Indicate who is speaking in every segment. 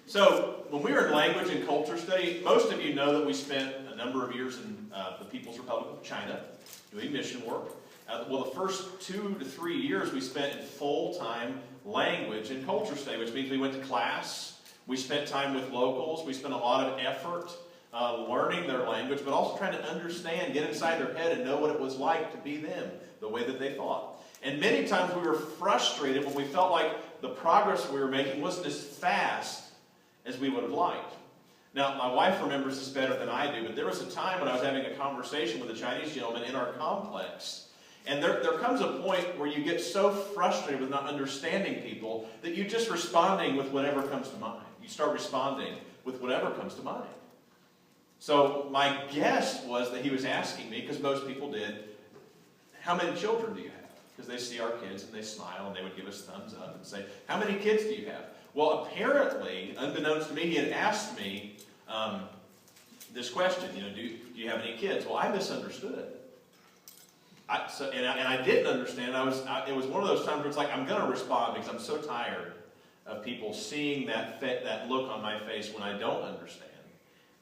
Speaker 1: So, when we were in language and culture study, most of you know that we spent a number of years in the People's Republic of China doing mission work. Well, the first 2 to 3 years we spent in full-time language and culture study, which means we went to class, we spent time with locals, we spent a lot of effort learning their language, but also trying to understand, get inside their head and know what it was like to be them, the way that they thought. And many times we were frustrated when we felt like the progress we were making wasn't as fast as we would have liked. Now, my wife remembers this better than I do, but there was a time when I was having a conversation with a Chinese gentleman in our complex. And there comes a point where you get so frustrated with not understanding people that you're just responding with whatever comes to mind. You start responding with whatever comes to mind. So my guess was that he was asking me, because most people did, how many children do you have? Because they see our kids and they smile and they would give us thumbs up and say, how many kids do you have? Well, apparently, unbeknownst to me, he had asked me this question, do you have any kids? Well, I misunderstood. And I didn't understand. It was one of those times where it's like, I'm going to respond because I'm so tired of people seeing that look on my face when I don't understand.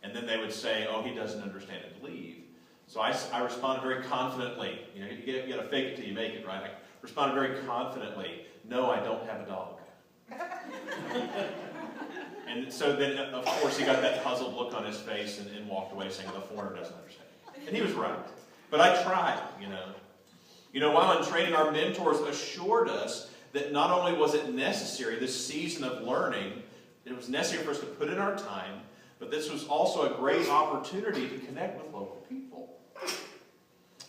Speaker 1: And then they would say, oh, he doesn't understand, and leave. So I responded very confidently. You got to fake it till you make it, right? I responded very confidently, no, I don't have a dog. And so then, of course, he got that puzzled look on his face and walked away saying, the foreigner doesn't understand. And he was right. But I tried, while in training, our mentors assured us that not only was it necessary, this season of learning, it was necessary for us to put in our time, but this was also a great opportunity to connect with local people.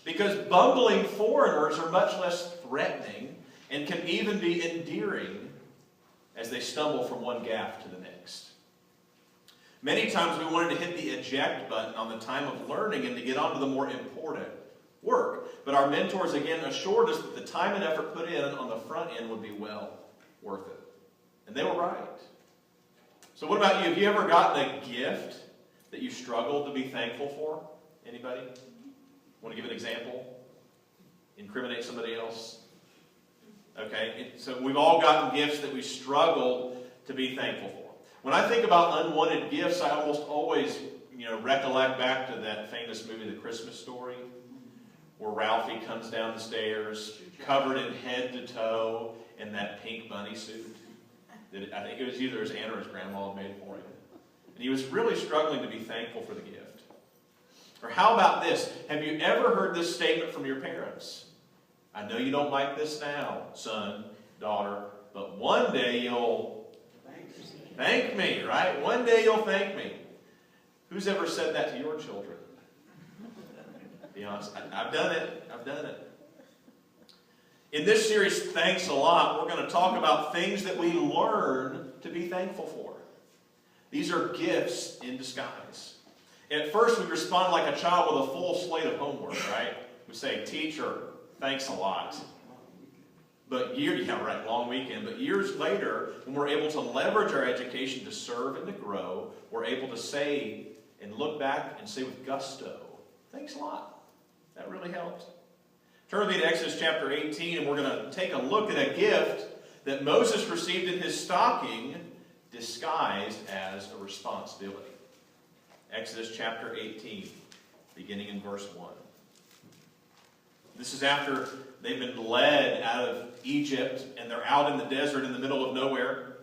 Speaker 1: Because bumbling foreigners are much less threatening and can even be endearing as they stumble from one gaffe to the next. Many times we wanted to hit the eject button on the time of learning and to get on to the more important work. But our mentors again assured us that the time and effort put in on the front end would be well worth it. And they were right. So what about you? Have you ever gotten a gift that you struggled to be thankful for? Anybody? Want to give an example? Incriminate somebody else? Okay, so we've all gotten gifts that we struggled to be thankful for. When I think about unwanted gifts, I almost always, recollect back to that famous movie, The Christmas Story, where Ralphie comes down the stairs, covered in head to toe in that pink bunny suit. I think it was either his aunt or his grandma had made for him. And he was really struggling to be thankful for the gift. Or how about this? Have you ever heard this statement from your parents? I know you don't like this now, son, daughter, but one day you'll thank me, right? One day you'll thank me. Who's ever said that to your children? Be honest. I've done it. I've done it. In this series, Thanks a Lot, we're going to talk about things that we learn to be thankful for. These are gifts in disguise. At first, we respond like a child with a full slate of homework, right? We say, teacher, thanks a lot. But long weekend. But years later, when we're able to leverage our education to serve and to grow, we're able to say and look back and say with gusto, thanks a lot. That really helped. Turn with me to Exodus chapter 18, and we're going to take a look at a gift that Moses received in his stocking, disguised as a responsibility. Exodus chapter 18, beginning in verse 1. This is after they've been led out of Egypt, and they're out in the desert in the middle of nowhere.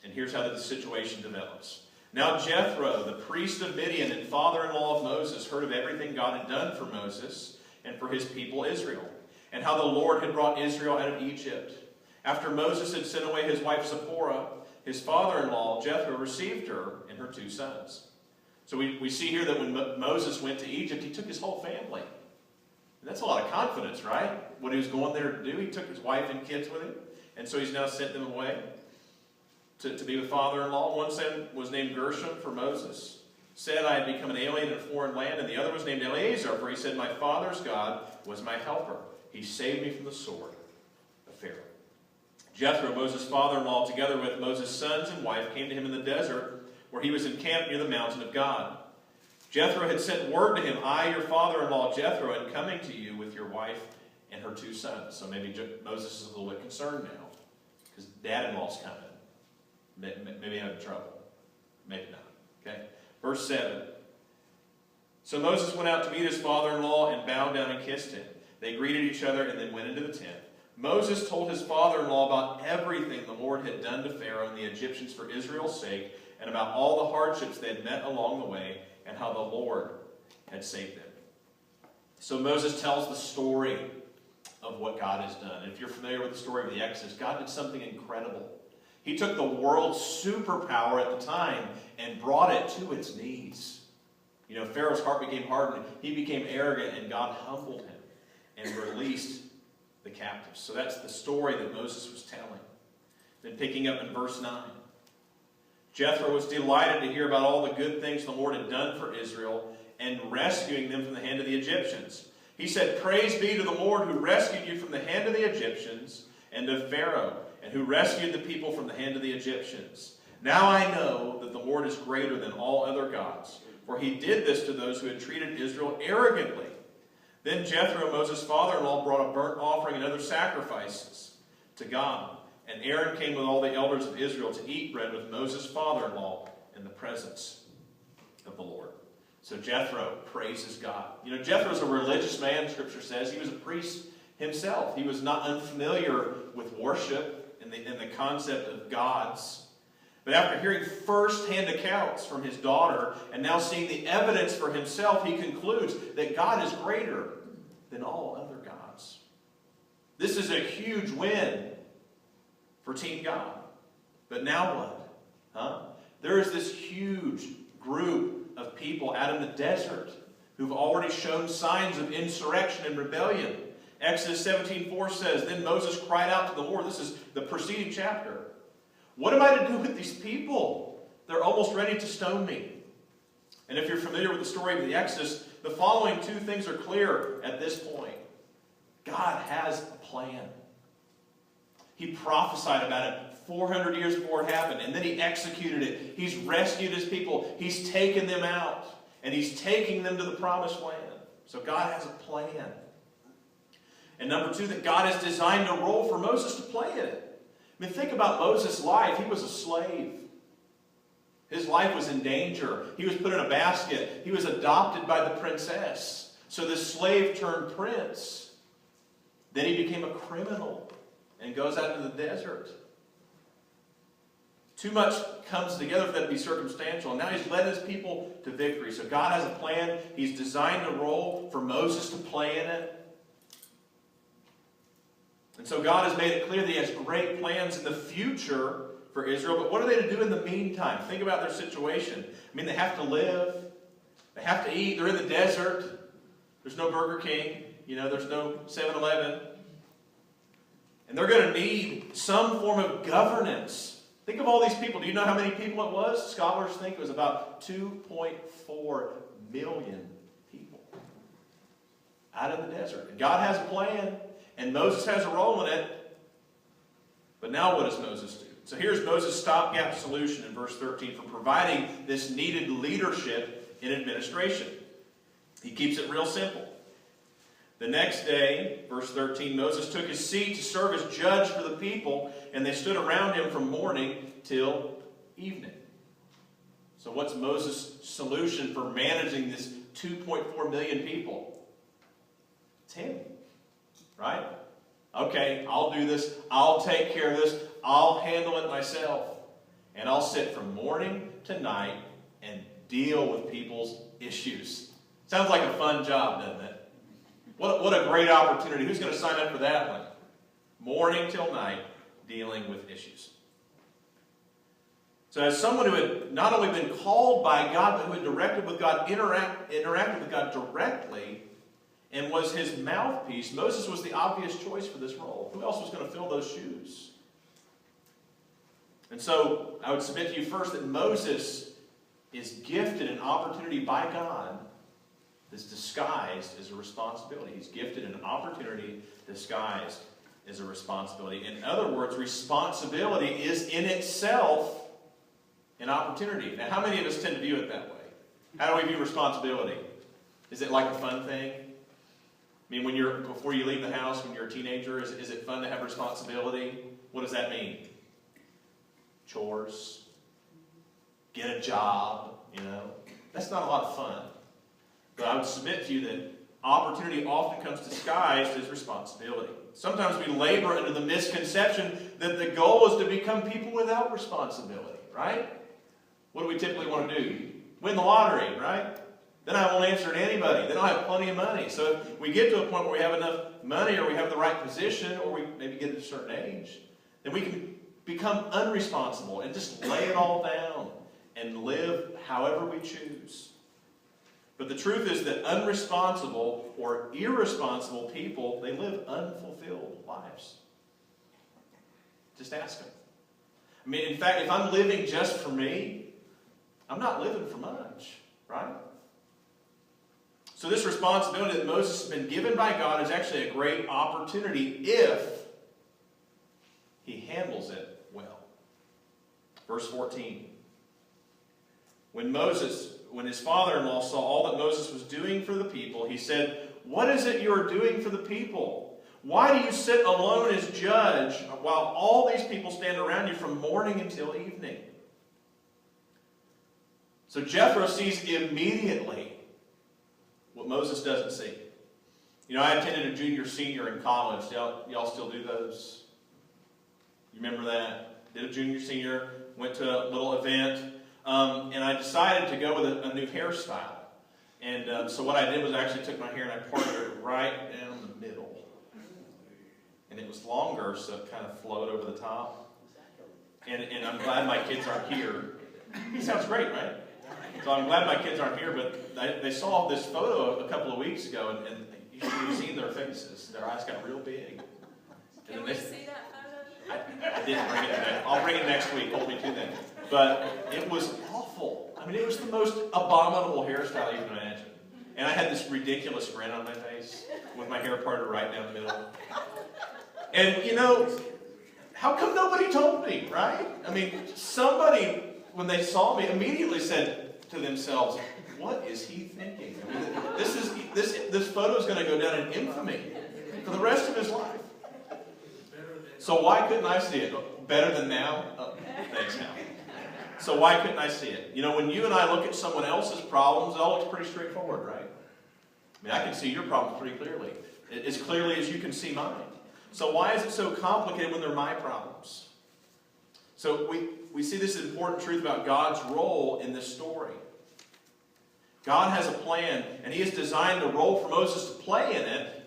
Speaker 1: And here's how the situation develops. Now Jethro, the priest of Midian and father-in-law of Moses, heard of everything God had done for Moses and for his people Israel, and how the Lord had brought Israel out of Egypt. After Moses had sent away his wife Zipporah, his father-in-law Jethro received her and her 2 sons. So we see here that when Moses went to Egypt, he took his whole family. And that's a lot of confidence, right? What he was going there to do, he took his wife and kids with him, and so he's now sent them away to be with father-in-law. One son was named Gershom for Moses. Said, I had become an alien in a foreign land, and the other was named Eleazar, for he said, my father's God was my helper. He saved me from the sword of Pharaoh. Jethro, Moses' father-in-law, together with Moses' sons and wife, came to him in the desert, where he was encamped near the mountain of God. Jethro had sent word to him, I, your father-in-law Jethro, am coming to you with your wife and her 2 sons. So maybe Moses is a little bit concerned now, because dad-in-law's coming. maybe having trouble. Maybe not. Okay? Verse 7. So Moses went out to meet his father-in-law and bowed down and kissed him. They greeted each other and then went into the tent. Moses told his father-in-law about everything the Lord had done to Pharaoh and the Egyptians for Israel's sake, and about all the hardships they had met along the way, and how the Lord had saved them. So Moses tells the story of what God has done. And if you're familiar with the story of the Exodus, God did something incredible. He took the world's superpower at the time and brought it to its knees. You know, Pharaoh's heart became hardened. He became arrogant, and God humbled him and released the captives. So that's the story that Moses was telling. Then picking up in verse 9. Jethro was delighted to hear about all the good things the Lord had done for Israel and rescuing them from the hand of the Egyptians. He said, "Praise be to the Lord who rescued you from the hand of the Egyptians and of Pharaoh, and who rescued the people from the hand of the Egyptians. Now I know that the Lord is greater than all other gods, for he did this to those who had treated Israel arrogantly." Then Jethro, Moses' father-in-law, brought a burnt offering and other sacrifices to God. And Aaron came with all the elders of Israel to eat bread with Moses' father-in-law in the presence of the Lord. So Jethro praises God. You know, Jethro's a religious man, Scripture says. He was a priest himself. He was not unfamiliar with worship and the concept of gods. But after hearing first-hand accounts from his daughter and now seeing the evidence for himself, he concludes that God is greater than all other gods. This is a huge win for Team God. But now what? There is this huge group of people out in the desert who've already shown signs of insurrection and rebellion. Exodus 17:4 says, "Then Moses cried out to the Lord." This is the preceding chapter. "What am I to do with these people? They're almost ready to stone me." And if you're familiar with the story of the Exodus, the following two things are clear at this point. God has a plan. He prophesied about it 400 years before it happened, and then he executed it. He's rescued his people. He's taken them out, and he's taking them to the promised land. So God has a plan. And number two, that God has designed a role for Moses to play in it. I mean, think about Moses' life. He was a slave. His life was in danger. He was put in a basket. He was adopted by the princess. So this slave turned prince. Then he became a criminal and goes out into the desert. Too much comes together for that to be circumstantial. And now he's led his people to victory. So God has a plan. He's designed a role for Moses to play in it. And so God has made it clear that he has great plans in the future for Israel. But what are they to do in the meantime? Think about their situation. I mean, they have to live. They have to eat. They're in the desert. There's no Burger King. You know, there's no 7-Eleven. And they're going to need some form of governance. Think of all these people. Do you know how many people it was? Scholars think it was about 2.4 million people out in the desert. And God has a plan. And Moses has a role in it. But now what does Moses do? So here's Moses' stopgap solution in verse 13 for providing this needed leadership in administration. He keeps it real simple. The next day, verse 13, Moses took his seat to serve as judge for the people, and they stood around him from morning till evening. So what's Moses' solution for managing this 2.4 million people? It's him. Right? Okay, I'll do this. I'll take care of this. I'll handle it myself. And I'll sit from morning to night and deal with people's issues. Sounds like a fun job, doesn't it? What a great opportunity. Who's going to sign up for that one? Morning till night, dealing with issues. So as someone who had not only been called by God, but who had interacted with God directly, and was his mouthpiece, Moses was the obvious choice for this role. Who else was going to fill those shoes? And so I would submit to you first that Moses is gifted an opportunity by God that's disguised as a responsibility. He's gifted an opportunity disguised as a responsibility. In other words, responsibility is in itself an opportunity. Now, how many of us tend to view it that way? How do we view responsibility? Is it like a fun thing? I mean, before you leave the house, when you're a teenager, is it fun to have responsibility? What does that mean? chores, get a job, That's not a lot of fun. But I would submit to you that opportunity often comes disguised as responsibility. Sometimes we labor under the misconception that the goal is to become people without responsibility, right? What do we typically want to do? Win the lottery, right? Then I won't answer to anybody. Then I'll have plenty of money. So if we get to a point where we have enough money, or we have the right position, or we maybe get to a certain age, then we can become unresponsible and just lay it all down and live however we choose. But the truth is that unresponsible or irresponsible people, they live unfulfilled lives. Just ask them. I mean, in fact, if I'm living just for me, I'm not living for much, right? So this responsibility that Moses has been given by God is actually a great opportunity if he handles it well. Verse 14. When his father-in-law saw all that Moses was doing for the people, he said, "What is it you are doing for the people? Why do you sit alone as judge while all these people stand around you from morning until evening?" So Jethro sees immediately what Moses doesn't see. I attended a junior senior in college. Y'all still do those? You remember that? Did a junior senior, went to a little event, and I decided to go with a new hairstyle. And so what I did was I actually took my hair and I parted it right down the middle. And it was longer, so it kind of flowed over the top. And I'm glad my kids aren't here. He sounds great, right? So I'm glad my kids aren't here, but they saw this photo a couple of weeks ago, and you should have seen their faces. Their eyes got real big.
Speaker 2: Can we see that photo?
Speaker 1: I didn't bring it today. I'll bring it next week. Hold me to that. But it was awful. I mean, it was the most abominable hairstyle you can imagine. And I had this ridiculous grin on my face with my hair parted right down the middle. And, how come nobody told me, right? I mean, somebody, when they saw me, immediately said to themselves, "What is he thinking?" I mean, this photo is going to go down in infamy for the rest of his life. So why couldn't I see it? Better than now? Oh, thanks, Hal. So why couldn't I see it? When you and I look at someone else's problems, it all looks pretty straightforward, right? I mean, I can see your problems pretty clearly. As clearly as you can see mine. So why is it so complicated when they're my problems? So we see this important truth about God's role in this story. God has a plan, and he has designed a role for Moses to play in it,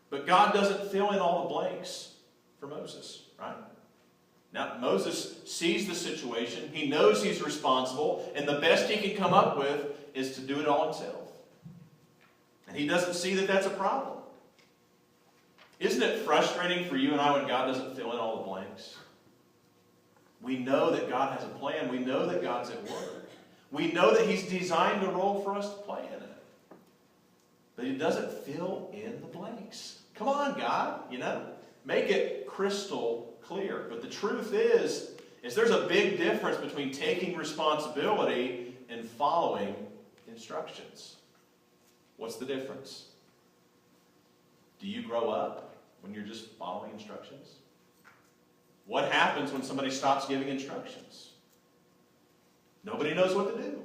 Speaker 1: but God doesn't fill in all the blanks for Moses, right? Now, Moses sees the situation. He knows he's responsible, and the best he can come up with is to do it all himself. And he doesn't see that that's a problem. Isn't it frustrating for you and I when God doesn't fill in all the blanks? We know that God has a plan. We know that God's at work. We know that he's designed a role for us to play in it. But he doesn't fill in the blanks. Come on, God, make it crystal clear. But the truth is there's a big difference between taking responsibility and following instructions. What's the difference? Do you grow up when you're just following instructions? What happens when somebody stops giving instructions? Nobody knows what to do.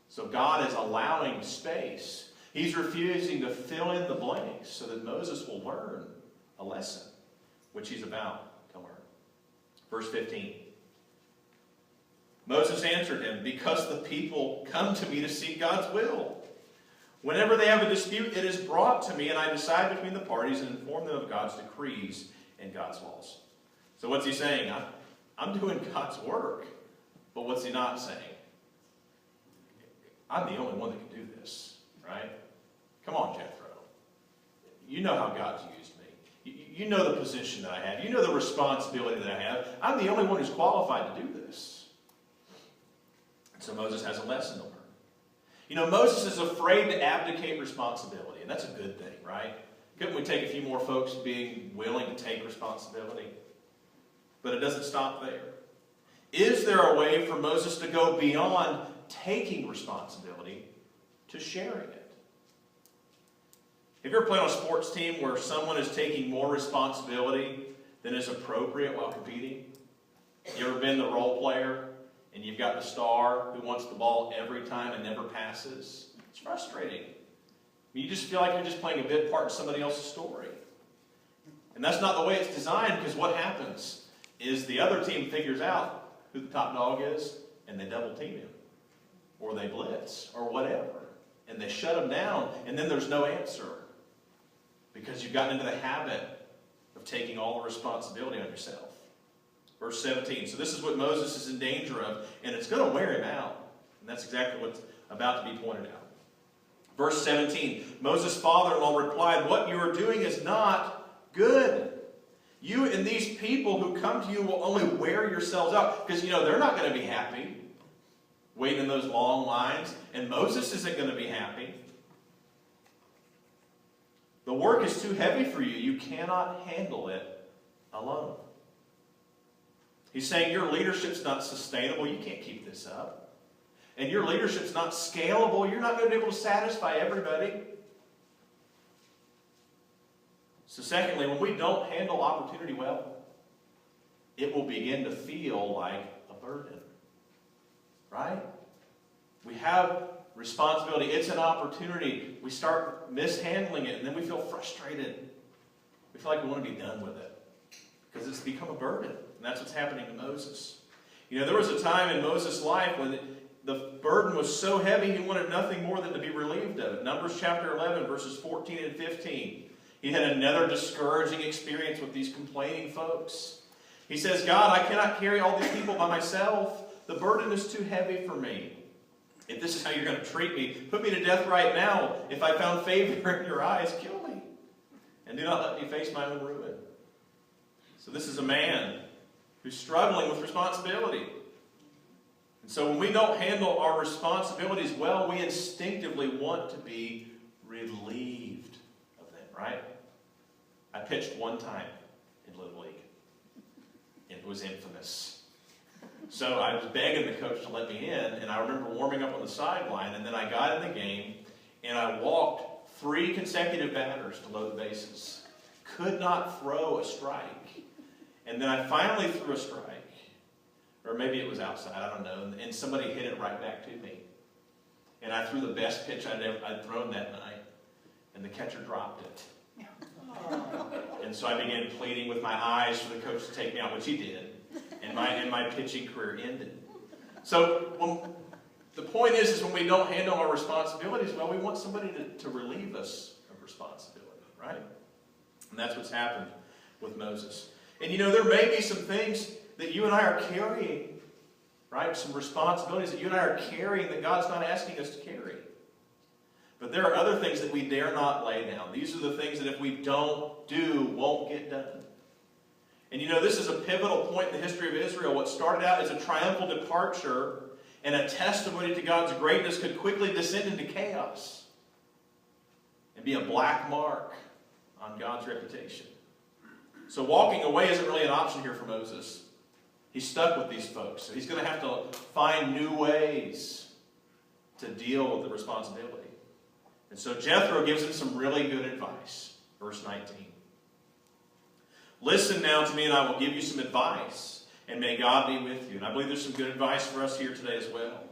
Speaker 1: So God is allowing space. He's refusing to fill in the blanks so that Moses will learn a lesson, which he's about to learn. Verse 15. Moses answered him, "Because the people come to me to seek God's will. Whenever they have a dispute, it is brought to me, and I decide between the parties and inform them of God's decrees and God's laws." So what's he saying? I'm doing God's work. But what's he not saying? I'm the only one that can do this, right? Come on, Jethro. You know how God's used me. You know the position that I have. You know the responsibility that I have. I'm the only one who's qualified to do this. And so Moses has a lesson to learn. Moses is afraid to abdicate responsibility, and that's a good thing, right? Couldn't we take a few more folks being willing to take responsibility? But it doesn't stop there. Is there a way for Moses to go beyond taking responsibility to sharing it? Have you ever played on a sports team where someone is taking more responsibility than is appropriate while competing? You been the role player and you've got the star who wants the ball every time and never passes? It's frustrating. You just feel like you're just playing a bit part in somebody else's story. And that's not the way it's designed, because what happens is the other team figures out who the top dog is and they double team him. Or they blitz or whatever. And they shut him down, and then there's no answer. Because you've gotten into the habit of taking all the responsibility on yourself. Verse 17. So this is what Moses is in danger of, and it's going to wear him out. And that's exactly what's about to be pointed out. Verse 17. Moses' father-in-law replied, "What you are doing is not good. You and these people who come to you will only wear yourselves out." Because, they're not going to be happy waiting in those long lines. And Moses isn't going to be happy. The work is too heavy for you. You cannot handle it alone. He's saying your leadership's not sustainable. You can't keep this up. And your leadership's not scalable. You're not going to be able to satisfy everybody. So secondly, when we don't handle opportunity well, it will begin to feel like a burden. Right? We have responsibility. It's an opportunity. We start mishandling it, and then we feel frustrated. We feel like we want to be done with it because it's become a burden. And that's what's happening to Moses. There was a time in Moses' life when the burden was so heavy he wanted nothing more than to be relieved of it. Numbers chapter 11, verses 14 and 15. He had another discouraging experience with these complaining folks. He says, "God, I cannot carry all these people by myself. The burden is too heavy for me. If this is how you're going to treat me, put me to death right now. If I found favor in your eyes, kill me. And do not let me face my own ruin." So this is a man who's struggling with responsibility. And so when we don't handle our responsibilities well, we instinctively want to be relieved of them, right? I pitched one time in Little League. It was infamous. So I was begging the coach to let me in, and I remember warming up on the sideline, and then I got in the game, and I walked 3 consecutive batters to load the bases. Could not throw a strike. And then I finally threw a strike. Or maybe it was outside, I don't know, and somebody hit it right back to me. And I threw the best pitch I'd thrown that night, and the catcher dropped it. And so I began pleading with my eyes for the coach to take me out, which he did. And my pitching career ended. So the point is when we don't handle our responsibilities well, we want somebody to relieve us of responsibility, right? And that's what's happened with Moses. And there may be some things that you and I are carrying, right? Some responsibilities that you and I are carrying that God's not asking us to carry. But there are other things that we dare not lay down. These are the things that if we don't do, won't get done. And this is a pivotal point in the history of Israel. What started out as a triumphal departure and a testimony to God's greatness could quickly descend into chaos and be a black mark on God's reputation. So walking away isn't really an option here for Moses. He's stuck with these folks. So he's going to have to find new ways to deal with the responsibility. And so Jethro gives him some really good advice. Verse 19. "Listen now to me, and I will give you some advice, and may God be with you." And I believe there's some good advice for us here today as well.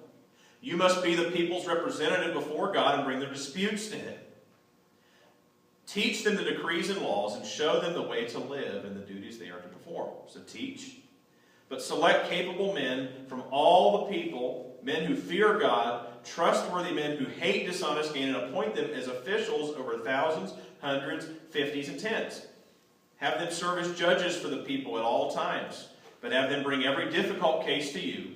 Speaker 1: "You must be the people's representative before God and bring their disputes to Him. Teach them the decrees and laws and show them the way to live and the duties they are to perform." So teach. "But select capable men from all the people, men who fear God, trustworthy men who hate dishonest gain, and appoint them as officials over thousands, hundreds, fifties, and tens. Have them serve as judges for the people at all times, but have them bring every difficult case to you.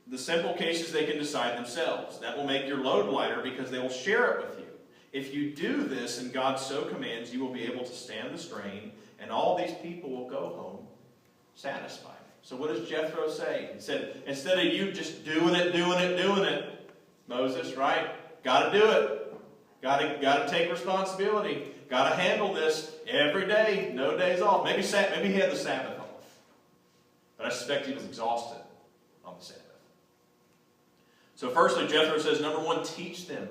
Speaker 1: The simple cases they can decide themselves. That will make your load lighter because they will share it with you. If you do this, and God so commands, you will be able to stand the strain, and all these people will go home satisfied." So what does Jethro say? He said, instead of you just doing it, Moses, right? Got to do it. Got to take responsibility. Got to handle this every day. No days off. Maybe he had the Sabbath off. But I suspect he was exhausted on the Sabbath. So firstly, Jethro says, number 1, teach them.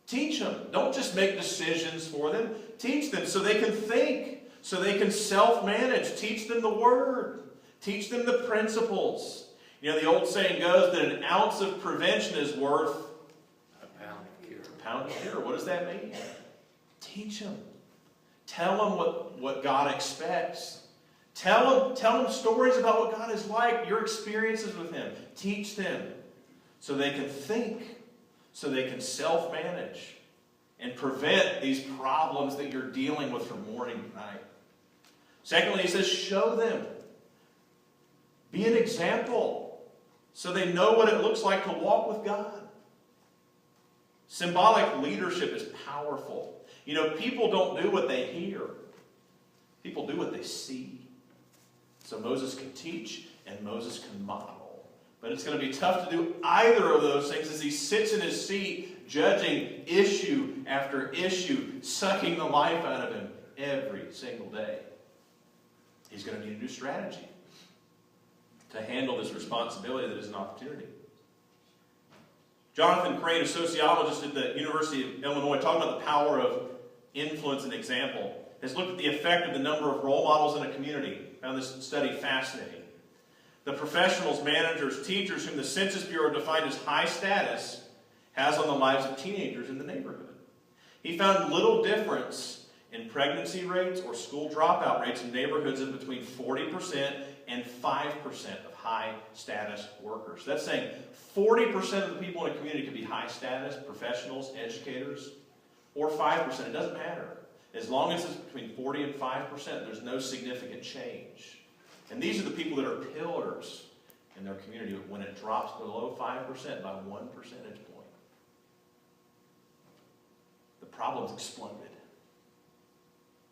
Speaker 1: Teach them. Don't just make decisions for them. Teach them so they can think, so they can self-manage. Teach them the Word. Teach them the principles. You know, the old saying goes that an ounce of prevention is worth
Speaker 3: A pound of cure.
Speaker 1: a pound of cure. What does that mean? Teach them. Tell them what God expects. Tell them stories about what God is like, your experiences with Him. Teach them so they can think, so they can self-manage, and prevent these problems that you're dealing with from morning to night. Secondly, he says, show them. Be an example so they know what it looks like to walk with God. Symbolic leadership is powerful. You know, people don't do what they hear. People do what they see. So Moses can teach and Moses can model. But it's going to be tough to do either of those things as he sits in his seat judging issue after issue, sucking the life out of him every single day. He's going to need a new strategy to handle this responsibility that is an opportunity. Jonathan Crane, a sociologist at the University of Illinois, talking about the power of influence and example, has looked at the effect of the number of role models in a community. Found this study fascinating. The professionals, managers, teachers whom the Census Bureau defined as high status has on the lives of teenagers in the neighborhood. He found little difference in pregnancy rates or school dropout rates in neighborhoods of between 40% and 5% of high status workers. That's saying 40% of the people in a community could be high status, professionals, educators, or 5%. It doesn't matter. As long as it's between 40 and 5%, there's no significant change. And these are the people that are pillars in their community when it drops below 5% by 1 percentage point. The problem's exploded.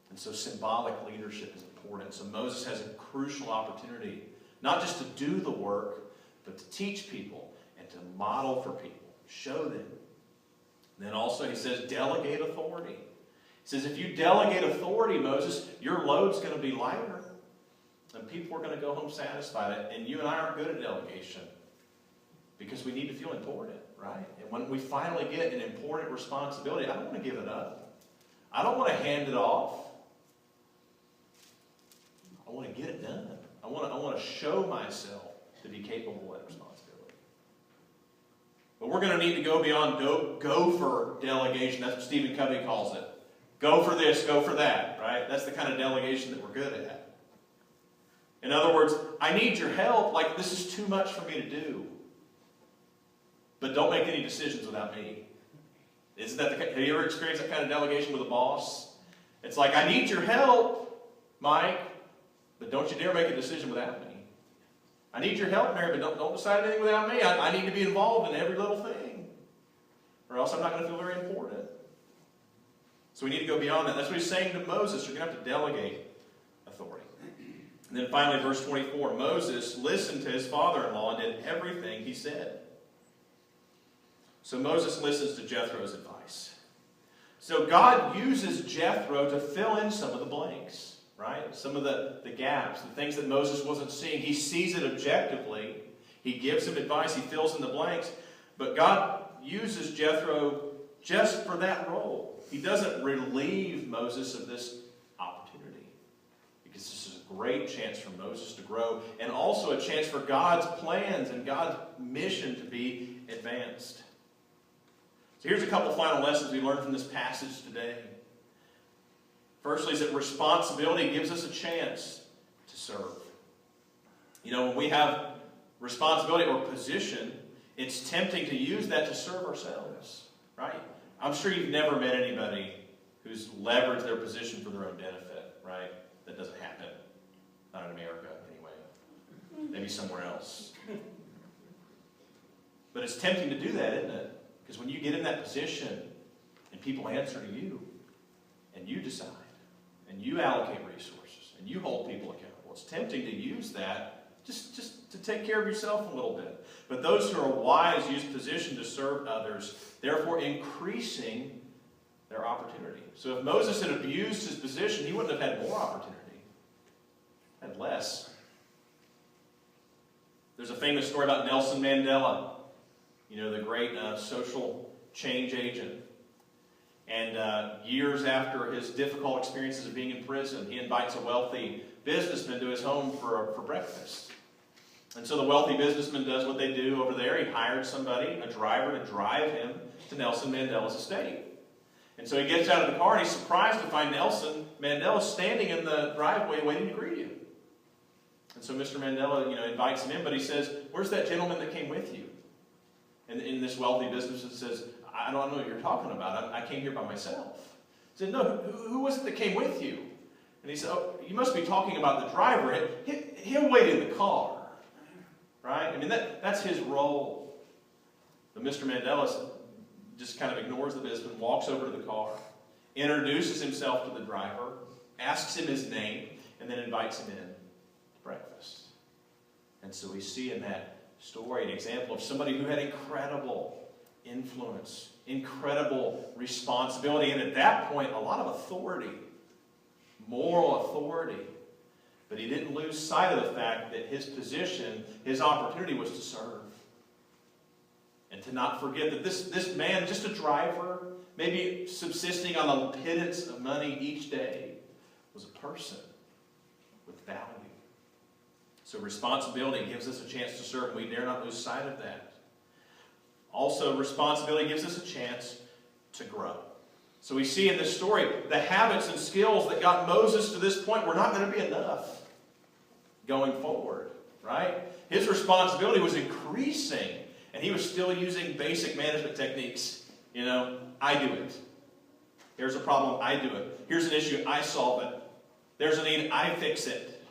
Speaker 1: And so symbolic leadership is important. So Moses has a crucial opportunity, not just to do the work, but to teach people and to model for people, show them. And then also he says, delegate authority. He says, if you delegate authority, Moses, your load's going to be lighter. And people are going to go home satisfied. And you and I aren't good at delegation because we need to feel important, right? And when we finally get an important responsibility, I don't want to give it up. I don't want to hand it off. I want to get it done. I want to show myself to be capable of that responsibility. But we're going to need to go beyond gopher delegation. That's what Stephen Covey calls it. Go for this, go for that, right? That's the kind of delegation that we're good at. In other words, I need your help. Like, this is too much for me to do. But don't make any decisions without me. Have you ever experienced that kind of delegation with a boss? It's like, I need your help, Mike, but don't you dare make a decision without me. I need your help, Mary, but don't decide anything without me. I need to be involved in every little thing, or else I'm not going to feel very important. So we need to go beyond that. That's what he's saying to Moses. You're going to have to delegate authority. And then finally, verse 24, Moses listened to his father-in-law and did everything he said. So Moses listens to Jethro's advice. So God uses Jethro to fill in some of the blanks, right? Some of the gaps, the things that Moses wasn't seeing. He sees it objectively. He gives him advice. He fills in the blanks. But God uses Jethro just for that role. He doesn't relieve Moses of this opportunity, because this is a great chance for Moses to grow, and also a chance for God's plans and God's mission to be advanced. So here's a couple final lessons we learned from this passage today. Firstly is that responsibility gives us a chance to serve. You know, when we have responsibility or position, it's tempting to use that to serve ourselves, right? I'm sure you've never met anybody who's leveraged their position for their own benefit, right? That doesn't happen. Not in America, anyway. Maybe somewhere else. But it's tempting to do that, isn't it? Because when you get in that position and people answer to you, and you decide, and you allocate resources, and you hold people accountable, it's tempting to use that just to take care of yourself a little bit. But those who are wise use position to serve others, therefore increasing their opportunity. So if Moses had abused his position, he wouldn't have had more opportunity. He had less. There's a famous story about Nelson Mandela, you know, the great social change agent. And years after his difficult experiences of being in prison, he invites a wealthy businessman to his home for breakfast. And so the wealthy businessman does what they do over there. He hired somebody, a driver, to drive him to Nelson Mandela's estate. And so he gets out of the car and he's surprised to find Nelson Mandela standing in the driveway waiting to greet him. And so Mr. Mandela, invites him in, but he says, "Where's that gentleman that came with you?" And this wealthy businessman says, "I don't know what you're talking about. I came here by myself." He said, "No, who was it that came with you?" And he said, "Oh, you must be talking about the driver. He'll wait in the car." Right? I mean, that's his role. But Mr. Mandela just kind of ignores the businessman, walks over to the car, introduces himself to the driver, asks him his name, and then invites him in to breakfast. And so we see in that story an example of somebody who had incredible influence, incredible responsibility, and at that point, a lot of authority, moral authority. But he didn't lose sight of the fact that his position, his opportunity was to serve. And to not forget that this man, just a driver, maybe subsisting on a pittance of money each day, was a person with value. So responsibility gives us a chance to serve, and we dare not lose sight of that. Also, responsibility gives us a chance to grow. So we see in this story, the habits and skills that got Moses to this point were not going to be enough going forward, right? His responsibility was increasing, and he was still using basic management techniques. I do it. Here's a problem, I do it. Here's an issue, I solve it. There's a need, I fix it.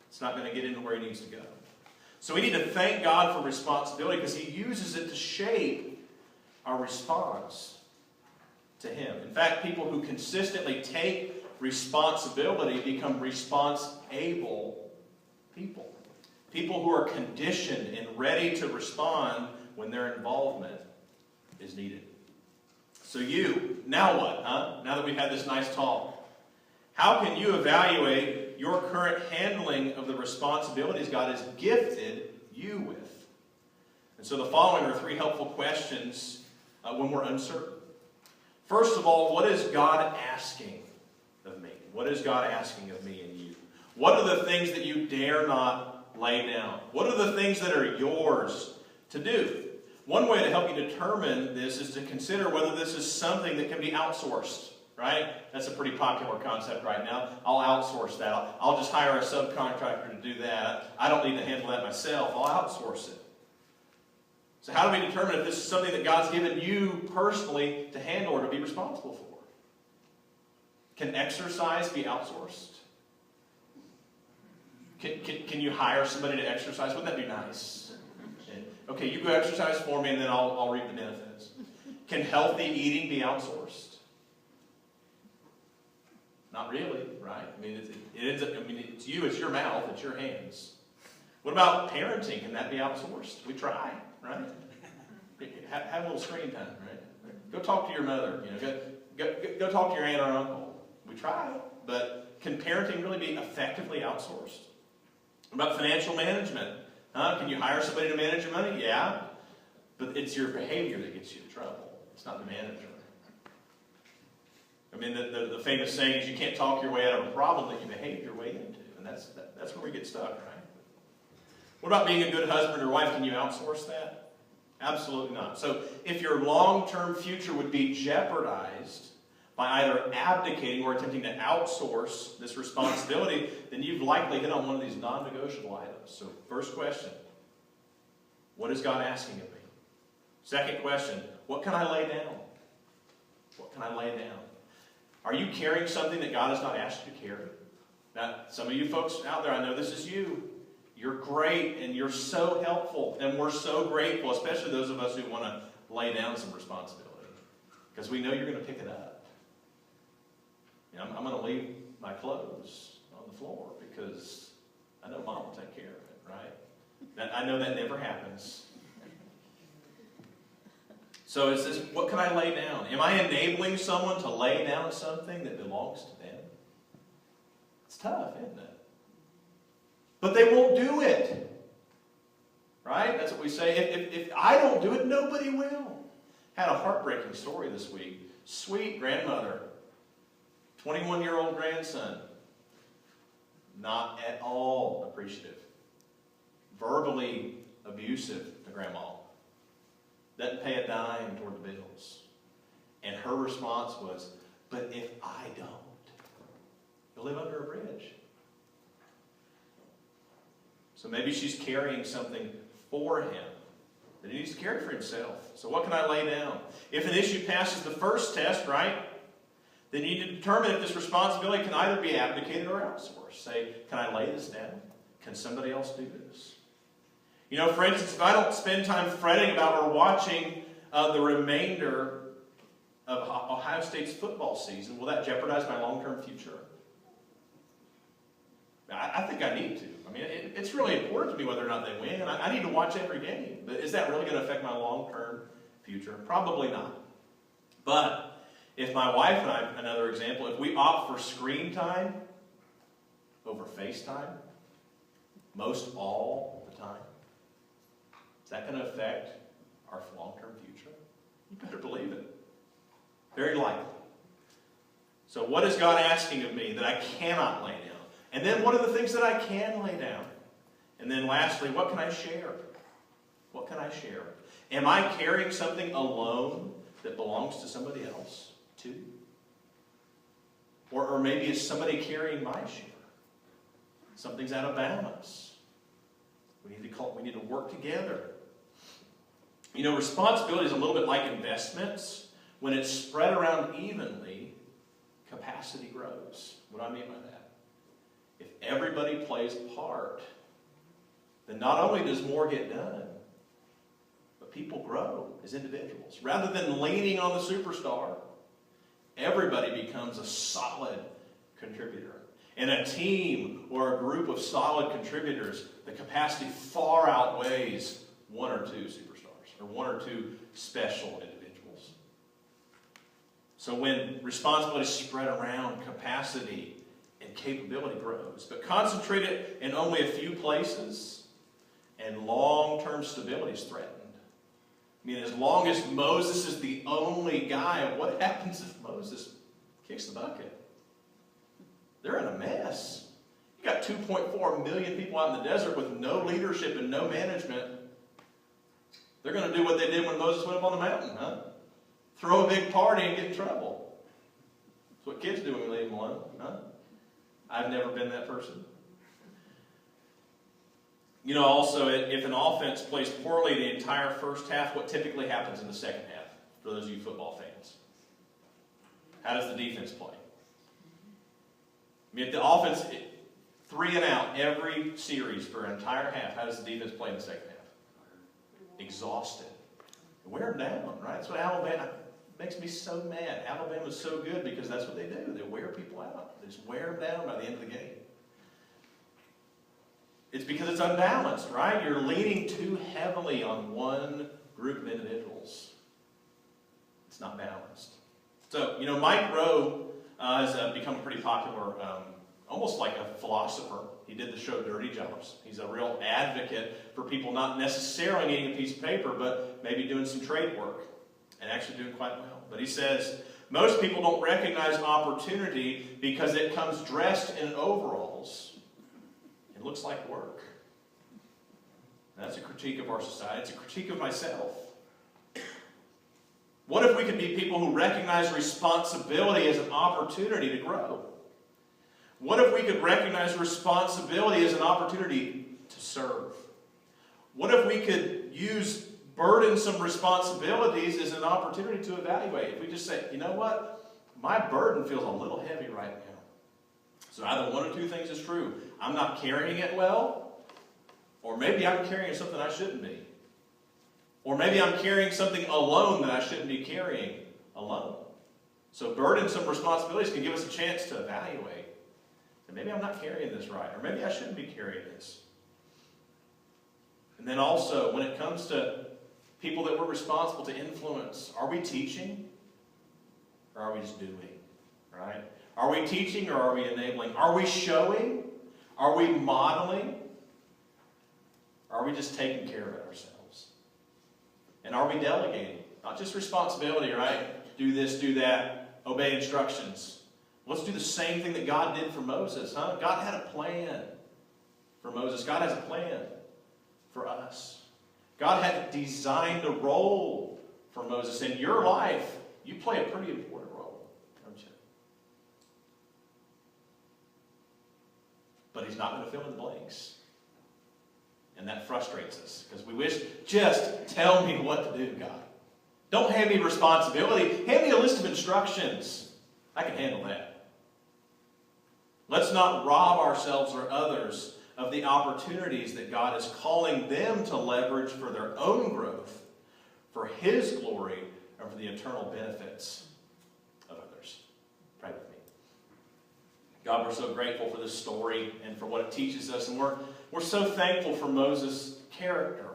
Speaker 1: It's not going to get into where he needs to go. So we need to thank God for responsibility because he uses it to shape our response to him. In fact, people who consistently take responsibility become response-able people. People who are conditioned and ready to respond when their involvement is needed. So now what, huh? Now that we've had this nice talk, how can you evaluate your current handling of the responsibilities God has gifted you with? And so the following are 3 helpful questions when we're uncertain. First of all, what is God asking of me? What is God asking of me and you? What are the things that you dare not lay down? What are the things that are yours to do? One way to help you determine this is to consider whether this is something that can be outsourced, right? That's a pretty popular concept right now. I'll outsource that. I'll just hire a subcontractor to do that. I don't need to handle that myself. I'll outsource it. So how do we determine if this is something that God's given you personally to handle or to be responsible for? Can exercise be outsourced? Can you hire somebody to exercise? Wouldn't that be nice? Okay, you go exercise for me and then I'll reap the benefits. Can healthy eating be outsourced? Not really, right? I mean, it's you, it's your mouth, it's your hands. What about parenting? Can that be outsourced? We try, right? Have a little screen time, right? Go talk to your mother. Go talk to your aunt or uncle. We try, but can parenting really be effectively outsourced? What about financial management? Can you hire somebody to manage your money? Yeah, but it's your behavior that gets you in trouble. It's not the manager. I mean, the famous saying is you can't talk your way out of a problem that you behave your way into, and that's where we get stuck, right? What about being a good husband or wife? Can you outsource that? Absolutely not. So if your long-term future would be jeopardized by either abdicating or attempting to outsource this responsibility, then you've likely hit on one of these non-negotiable items. So first question, what is God asking of me? Second question, what can I lay down? What can I lay down? Are you carrying something that God has not asked you to carry? Now, some of you folks out there, I know this is you. You're great and you're so helpful and we're so grateful, especially those of us who want to lay down some responsibility because we know you're going to pick it up. I'm going to leave my clothes on the floor because I know Mom will take care of it, right? I know that never happens. So it's this, what can I lay down? Am I enabling someone to lay down something that belongs to them? It's tough, isn't it? But they won't do it. Right? That's what we say. If I don't do it, nobody will. Had a heartbreaking story this week. Sweet grandmother. 21-year-old grandson. not at all appreciative, verbally abusive to Grandma, doesn't pay a dime toward the bills. And her response was, but if I don't, you'll live under a bridge. So maybe she's carrying something for him that he needs to carry for himself. So what can I lay down? If an issue passes the first test, right, then you need to determine if this responsibility can either be abdicated or outsourced. Say, can I lay this down? Can somebody else do this? You know, for instance, if I don't spend time fretting about or watching the remainder of Ohio State's football season, will that jeopardize my long-term future? I think I need to. I mean, it's really important to me whether or not they win. I need to watch every game. But is that really going to affect my long-term future? Probably not. But if my wife and I, another example, if we opt for screen time over FaceTime, most all the time, is that going to affect our long-term future? You better believe it. Very likely. So what is God asking of me that I cannot lay down? And then what are the things that I can lay down? And then lastly, what can I share? What can I share? Am I carrying something alone that belongs to somebody else too? Or maybe is somebody carrying my share? Something's out of balance. We need to work together. You know, responsibility is a little bit like investments. When it's spread around evenly, capacity grows. What do I mean by that? If everybody plays a part, then not only does more get done, but people grow as individuals. Rather than leaning on the superstar, everybody becomes a solid contributor. In a team or a group of solid contributors, the capacity far outweighs one or two superstars or one or two special individuals. So when responsibility is spread around, capacity and capability grows. But concentrate it in only a few places, and long-term stability is threatened. I mean, as long as Moses is the only guy, what happens if Moses kicks the bucket? They're in a mess. You got 2.4 million people out in the desert with no leadership and no management. They're going to do what they did when Moses went up on the mountain, huh? Throw a big party and get in trouble. That's what kids do when we leave them alone, huh? I've never been that person. You know, also, if an offense plays poorly the entire first half, what typically happens in the second half, for those of you football fans? How does the defense play? I mean, if the offense, 3 and out every series for an entire half, how does the defense play in the second half? Exhausted. Wear them down, right? That's what Alabama makes me so mad. Alabama's so good because that's what they do. They wear people out. They just wear them down by the end of the game. It's because it's unbalanced, right? You're leaning too heavily on one group of individuals. It's not balanced. So, you know, Mike Rowe has become a pretty popular, almost like a philosopher. He did the show Dirty Jobs. He's a real advocate for people not necessarily needing a piece of paper, but maybe doing some trade work and actually doing quite well. But he says, most people don't recognize opportunity because it comes dressed in overalls. It looks like work. And that's a critique of our society. It's a critique of myself. What if we could be people who recognize responsibility as an opportunity to grow? What if we could recognize responsibility as an opportunity to serve? What if we could use burdensome responsibilities as an opportunity to evaluate? If we just say, you know what? My burden feels a little heavy right now. So either one or two things is true. I'm not carrying it well, or maybe I'm carrying something I shouldn't be. Or maybe I'm carrying something alone that I shouldn't be carrying alone. So burdensome responsibilities can give us a chance to evaluate. And maybe I'm not carrying this right, or maybe I shouldn't be carrying this. And then also, when it comes to people that we're responsible to influence, are we teaching, or are we just doing? Right? Are we teaching, or are we enabling? Are we showing? Are we modeling? Or are we just taking care of it ourselves? And are we delegating? Not just responsibility, right? Do this, do that, obey instructions. Let's do the same thing that God did for Moses, huh? God had a plan for Moses. God has a plan for us. God had designed a role for Moses. In your life, you play a pretty important role, don't you? But he's not going to fill in the blanks. And that frustrates us because we wish, just tell me what to do, God. Don't hand me responsibility. Hand me a list of instructions. I can handle that. Let's not rob ourselves or others of the opportunities that God is calling them to leverage for their own growth, for His glory, and for the eternal benefits of others. Pray with me. God, we're so grateful for this story and for what it teaches us. And we're so thankful for Moses' character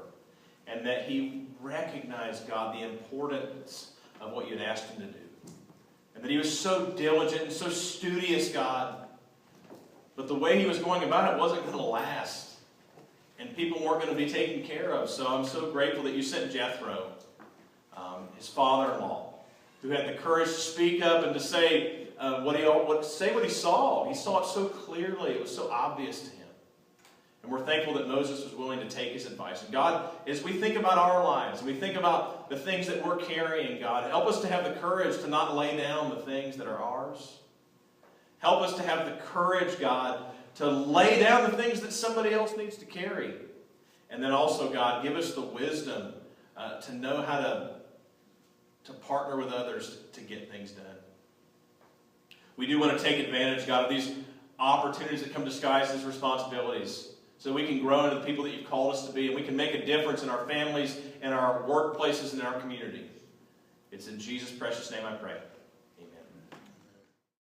Speaker 1: and that he recognized, God, the importance of what you had asked him to do. And that he was so diligent and so studious, God. But the way he was going about it wasn't going to last. And people weren't going to be taken care of. So I'm so grateful that you sent Jethro, his father-in-law, who had the courage to speak up and to say what he saw. He saw it so clearly. It was so obvious to him. And we're thankful that Moses was willing to take his advice. And God, as we think about our lives, and we think about the things that we're carrying, God, help us to have the courage to not lay down the things that are ours. Help us to have the courage, God, to lay down the things that somebody else needs to carry. And then also, God, give us the wisdom to know how to partner with others to get things done. We do want to take advantage, God, of these opportunities that come disguised as responsibilities so we can grow into the people that you've called us to be and we can make a difference in our families and our workplaces and in our community. It's in Jesus' precious name I pray.